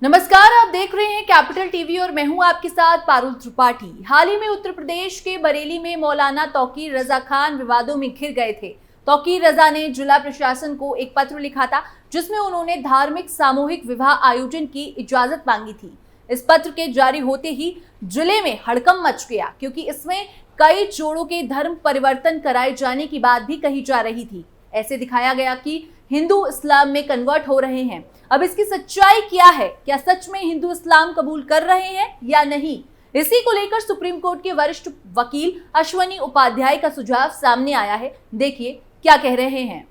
नमस्कार, आप देख रहे हैं कैपिटल टीवी और मैं हूं आपके साथ पारुल त्रिपाठी। हाल ही में उत्तर प्रदेश के बरेली में मौलाना तौकीर रजा खान विवादों में घिर गए थे। तौकीर रजा ने जिला प्रशासन को एक पत्र लिखा था जिसमें उन्होंने धार्मिक सामूहिक विवाह आयोजन की इजाजत मांगी थी। इस पत्र के जारी होते ही जिले में हड़कंप मच गया, क्योंकि इसमें कई जोड़ों के धर्म परिवर्तन कराए जाने की बात भी कही जा रही थी। ऐसे दिखाया गया कि हिंदू इस्लाम में कन्वर्ट हो रहे हैं। अब इसकी सच्चाई क्या है? क्या सच में हिंदू इस्लाम कबूल कर रहे हैं या नहीं? इसी को लेकर सुप्रीम कोर्ट के वरिष्ठ वकील अश्वनी उपाध्याय का सुझाव सामने आया है। देखिए क्या कह रहे हैं।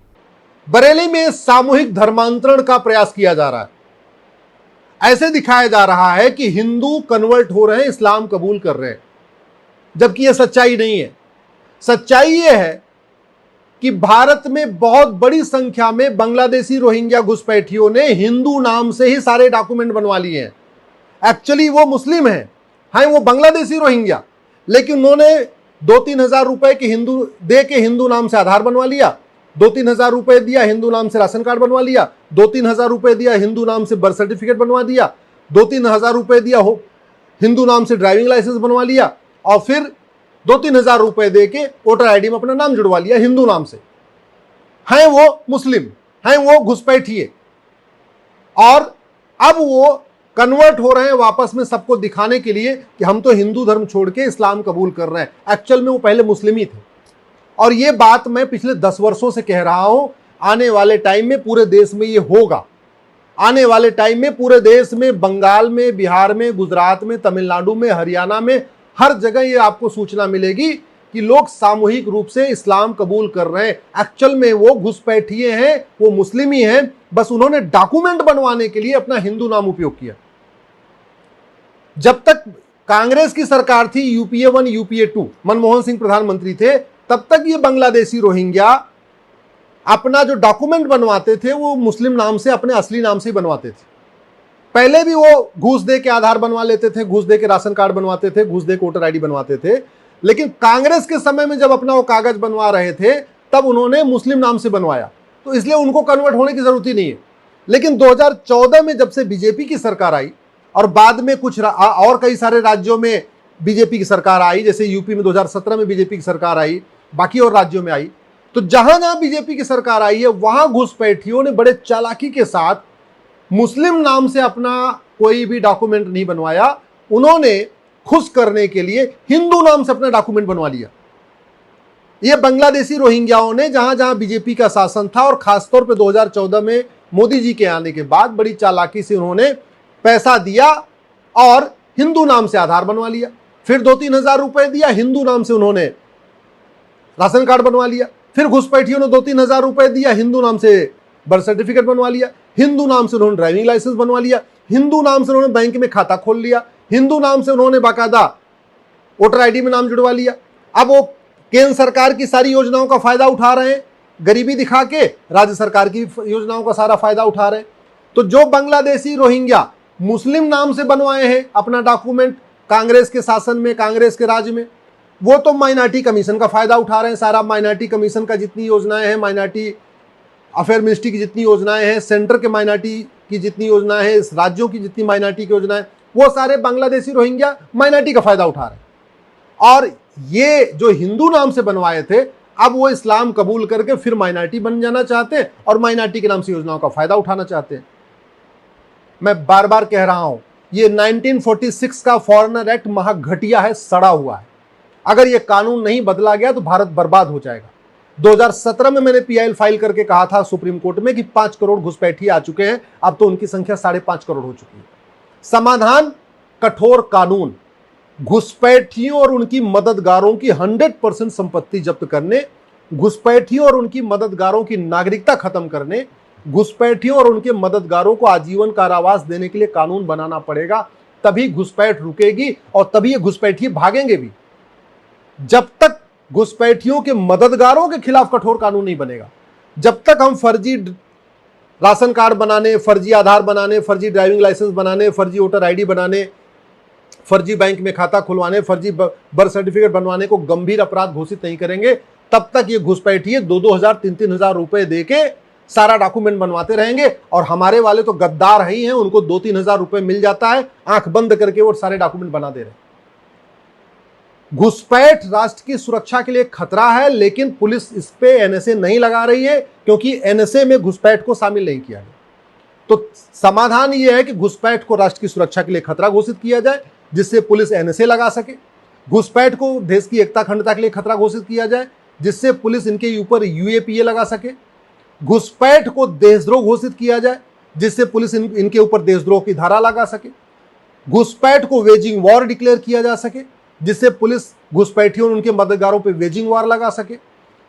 बरेली में सामूहिक धर्मांतरण का प्रयास किया जा रहा है। ऐसे दिखाया जा रहा है कि हिंदू कन्वर्ट हो रहे हैं, इस्लाम कबूल कर रहे हैं, जबकि यह सच्चाई नहीं है। सच्चाई यह है कि भारत में बहुत बड़ी संख्या में बांग्लादेशी रोहिंग्या घुसपैठियों ने हिंदू नाम से ही सारे डॉक्यूमेंट बनवा लिए हैं। एक्चुअली वो मुस्लिम हैं, वो बांग्लादेशी रोहिंग्या, लेकिन उन्होंने 2-3 हजार रुपए के हिंदू नाम से आधार बनवा लिया, 2-3 हजार रुपए दिया, हिंदू नाम से राशन कार्ड बनवा लिया, 2-3 हजार रुपए दिया, हिंदू नाम से बर्थ सर्टिफिकेट बनवा दिया, 2-3 हजार रुपए दिया हिंदू नाम से ड्राइविंग लाइसेंस बनवा लिया, और फिर 2-3 हजार रुपए दे के वोटर आईडी में अपना नाम जुड़वा लिया हिंदू नाम से। हैं वो मुस्लिम, हैं वो घुसपैठिए, और अब वो कन्वर्ट हो रहे हैं वापस में सबको दिखाने के लिए कि हम तो हिंदू धर्म छोड़ के इस्लाम कबूल कर रहे हैं। एक्चुअल में वो पहले मुस्लिम ही थे, और ये बात मैं पिछले 10 वर्षों से कह रहा हूं। आने वाले टाइम में पूरे देश में ये होगा। आने वाले टाइम में पूरे देश में, बंगाल में, बिहार में, गुजरात में, तमिलनाडु में, हरियाणा में, हर जगह ये आपको सूचना मिलेगी कि लोग सामूहिक रूप से इस्लाम कबूल कर रहे हैं। एक्चुअल में वो घुसपैठिए हैं, वो मुस्लिम ही हैं, बस उन्होंने डॉक्यूमेंट बनवाने के लिए अपना हिंदू नाम उपयोग किया। जब तक कांग्रेस की सरकार थी, यूपीए 1, यूपीए 2, मनमोहन सिंह प्रधानमंत्री थे, तब तक ये बांग्लादेशी रोहिंग्या अपना जो डॉक्यूमेंट बनवाते थे वो मुस्लिम नाम से, अपने असली नाम से ही बनवाते थे। पहले भी वो घूस दे के आधार बनवा लेते थे, घूस दे के राशन कार्ड बनवाते थे, घूस दे के वोटर आईडी बनवाते थे, लेकिन कांग्रेस के समय में जब अपना वो कागज बनवा रहे थे तब उन्होंने मुस्लिम नाम से बनवाया, तो इसलिए उनको कन्वर्ट होने की जरूरत ही नहीं है। लेकिन 2014 में जब से बीजेपी की सरकार आई, और बाद में कुछ और कई सारे राज्यों में बीजेपी की सरकार आई, जैसे यूपी में 2017 में बीजेपी की सरकार आई, बाकी और राज्यों में आई, तो जहां जहां बीजेपी की सरकार आई है वहां घुसपैठियों ने बड़े चालाकी के साथ मुस्लिम नाम से अपना कोई भी डॉक्यूमेंट नहीं बनवाया। उन्होंने खुश करने के लिए हिंदू नाम से अपना डॉक्यूमेंट बनवा लिया। ये बांग्लादेशी रोहिंग्याओं ने जहां जहां बीजेपी का शासन था, और खासतौर पे 2014 में मोदी जी के आने के बाद बड़ी चालाकी से उन्होंने पैसा दिया और हिंदू नाम से आधार बनवा लिया, फिर 2-3 हजार रुपए दिया, हिंदू नाम से उन्होंने राशन कार्ड बनवा लिया, फिर घुसपैठियों ने 2-3 हजार रुपए दिया, हिंदू नाम से बर्थ सर्टिफिकेट बनवा लिया, हिंदू नाम से उन्होंने ड्राइविंग लाइसेंस बनवा लिया, हिंदू नाम से उन्होंने बैंक में खाता खोल लिया, हिंदू नाम से उन्होंने बाकायदा वोटर आईडी में नाम जुड़वा लिया। अब वो केंद्र सरकार की सारी योजनाओं का फायदा उठा रहे हैं, गरीबी दिखा के राज्य सरकार की योजनाओं का सारा फायदा उठा रहे हैं। तो जो बांग्लादेशी रोहिंग्या मुस्लिम नाम से बनवाए हैं अपना डॉक्यूमेंट कांग्रेस के शासन में, कांग्रेस के राज्य में, वो तो माइनॉरिटी कमीशन का फायदा उठा रहे हैं। सारा माइनॉरिटी कमीशन का जितनी योजनाएं हैं, माइनॉरिटी अफेयर मिनिस्ट्री की जितनी योजनाएं हैं, सेंटर के माइनॉरिटी की जितनी योजनाएं हैं, राज्यों की जितनी माइनॉरिटी की योजनाएं, वो सारे बांग्लादेशी रोहिंग्या माइनॉरिटी का फायदा उठा रहे हैं। और ये जो हिंदू नाम से बनवाए थे, अब वो इस्लाम कबूल करके फिर माइनॉरिटी बन जाना चाहते हैं और माइनॉरिटी के नाम से योजनाओं का फायदा उठाना चाहते हैं। मैं बार बार कह रहा हूं, ये 1946 का फॉरेनर एक्ट महाघटिया है, सड़ा हुआ है। अगर ये कानून नहीं बदला गया तो भारत बर्बाद हो जाएगा। 2017 में मैंने पीआईएल फाइल करके कहा था सुप्रीम कोर्ट में कि 5 करोड़ घुसपैठिए आ चुके हैं, अब तो उनकी संख्या 5.5 करोड़ हो चुकी है। समाधान कठोर कानून, घुसपैठियों और उनकी मददगारों की 100% संपत्ति जब्त करने, घुसपैठियों और उनकी मददगारों की नागरिकता खत्म करने, घुसपैठियों और उनके मददगारों को आजीवन कारावास देने के लिए कानून बनाना पड़ेगा। तभी घुसपैठ रुकेगी और तभी ये घुसपैठिए भागेंगे भी। जब तक घुसपैठियों के मददगारों के खिलाफ कठोर कानून नहीं बनेगा, जब तक हम फर्जी राशन कार्ड बनाने, फर्जी आधार बनाने, फर्जी ड्राइविंग लाइसेंस बनाने, फर्जी वोटर आईडी बनाने, फर्जी बैंक में खाता खुलवाने, फर्जी बर्थ सर्टिफिकेट बनवाने को गंभीर अपराध घोषित नहीं करेंगे, तब तक ये घुसपैठिए 2-2 हजार 3-3 हजार रुपए देके सारा डॉक्यूमेंट बनवाते रहेंगे और हमारे वाले तो गद्दार ही हैं, उनको 2-3 हजार रुपए मिल जाता है, आंख बंद करके वो सारे डॉक्यूमेंट बना दे रहे हैं। घुसपैठ राष्ट्र की सुरक्षा के लिए खतरा है, लेकिन पुलिस इस पे एनएसए नहीं लगा रही है क्योंकि एनएसए में घुसपैठ को शामिल नहीं किया गया। तो समाधान यह है कि घुसपैठ को राष्ट्र की सुरक्षा के लिए खतरा घोषित किया जाए, जिससे पुलिस एनएसए लगा सके। घुसपैठ को देश की एकता अखंडता के लिए खतरा घोषित किया जाए, जिससे पुलिस इनके ऊपर यूएपीए लगा सके। घुसपैठ को देशद्रोह घोषित किया जाए, जिससे पुलिस इनके ऊपर देशद्रोह की धारा लगा सके। घुसपैठ को वेजिंग वॉर डिक्लेयर किया जा सके, जिससे पुलिस घुसपैठियों और उनके मददगारों पर वेजिंग वॉर लगा सके।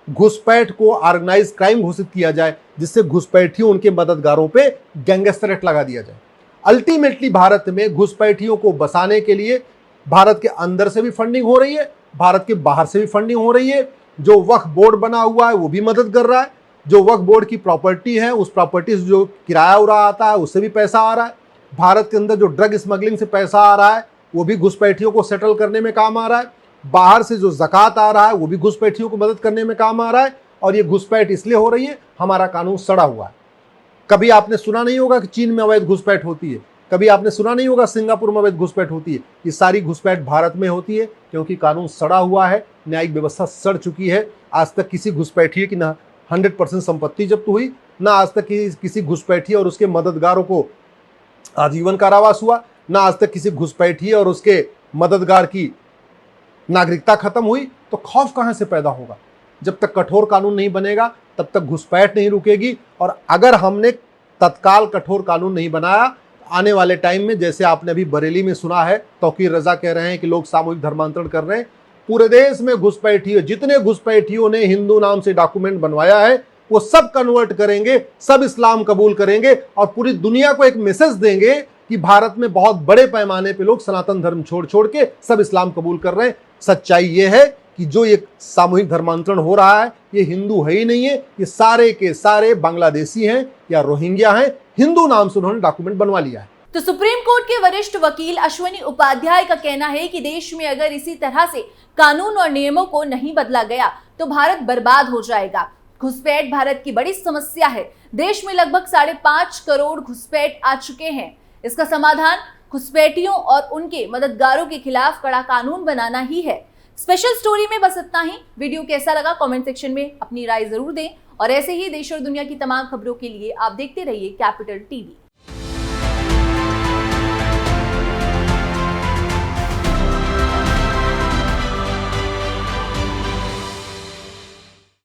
घुसपैठ को ऑर्गेनाइज क्राइम घोषित किया जाए, जिससे घुसपैठियों उनके मददगारों पे गैंगस्टर एक्ट लगा दिया जाए। अल्टीमेटली भारत में घुसपैठियों को बसाने के लिए भारत के अंदर से भी फंडिंग हो रही है, भारत के बाहर से भी फंडिंग हो रही है। जो वक्फ बोर्ड बना हुआ है वो भी मदद कर रहा है, जो वक्फ बोर्ड की प्रॉपर्टी है उस प्रॉपर्टी से जो किराया उड़ा आता है उससे भी पैसा आ रहा है। भारत के अंदर जो ड्रग स्मगलिंग से पैसा आ रहा है वो भी घुसपैठियों को सेटल करने में काम आ रहा है। बाहर से जो ज़कात आ रहा है वो भी घुसपैठियों को मदद करने में काम आ रहा है। और ये घुसपैठ इसलिए हो रही है, हमारा कानून सड़ा हुआ है। कभी आपने सुना नहीं होगा कि चीन में अवैध घुसपैठ होती है, कभी आपने सुना नहीं होगा सिंगापुर में अवैध घुसपैठ होती है। ये सारी घुसपैठ भारत में होती है क्योंकि कानून सड़ा हुआ है, न्यायिक व्यवस्था सड़ चुकी है। आज तक किसी घुसपैठिए की ना 100% संपत्ति जब्त हुई, ना आज तक किसी घुसपैठिए और उसके मददगारों को आजीवन कारावास हुआ, ना आज तक किसी घुसपैठिए और उसके मददगार की नागरिकता खत्म हुई। तो खौफ कहां से पैदा होगा? जब तक कठोर कानून नहीं बनेगा तब तक घुसपैठ नहीं रुकेगी। और अगर हमने तत्काल कठोर कानून नहीं बनाया, आने वाले टाइम में, जैसे आपने अभी बरेली में सुना है, तौकीर रजा कह रहे हैं कि लोग सामूहिक धर्मांतरण कर रहे हैं, पूरे देश में घुसपैठियों, जितने घुसपैठियों ने हिंदू नाम से डॉक्यूमेंट बनवाया है वो सब कन्वर्ट करेंगे, सब इस्लाम कबूल करेंगे और पूरी दुनिया को एक मैसेज देंगे कि भारत में बहुत बड़े पैमाने पे लोग सनातन धर्म छोड़ के सब इस्लाम कबूल कर रहे हैं। सच्चाई ये है कि जो ये सामूहिक धर्मांतरण हो रहा है ये हिंदू है ही नहीं है, ये सारे के सारे बांग्लादेशी हैं या रोहिंग्या हैं, हिंदू नाम से उन्होंने डॉक्यूमेंट बनवा लिया है। तो सुप्रीम कोर्ट के वरिष्ठ वकील अश्वनी उपाध्याय का कहना है कि देश में अगर इसी तरह से कानून और नियमों को नहीं बदला गया तो भारत बर्बाद हो जाएगा। घुसपैठ भारत की बड़ी समस्या है। देश में लगभग 5.5 करोड़ घुसपैठ आ चुके हैं। इसका समाधान घुसपैठियों और उनके मददगारों के खिलाफ कड़ा कानून बनाना ही है। स्पेशल स्टोरी में बस इतना ही। वीडियो कैसा लगा कमेंट सेक्शन में अपनी राय जरूर दें और ऐसे ही देश और दुनिया की तमाम खबरों के लिए आप देखते रहिए कैपिटल टीवी।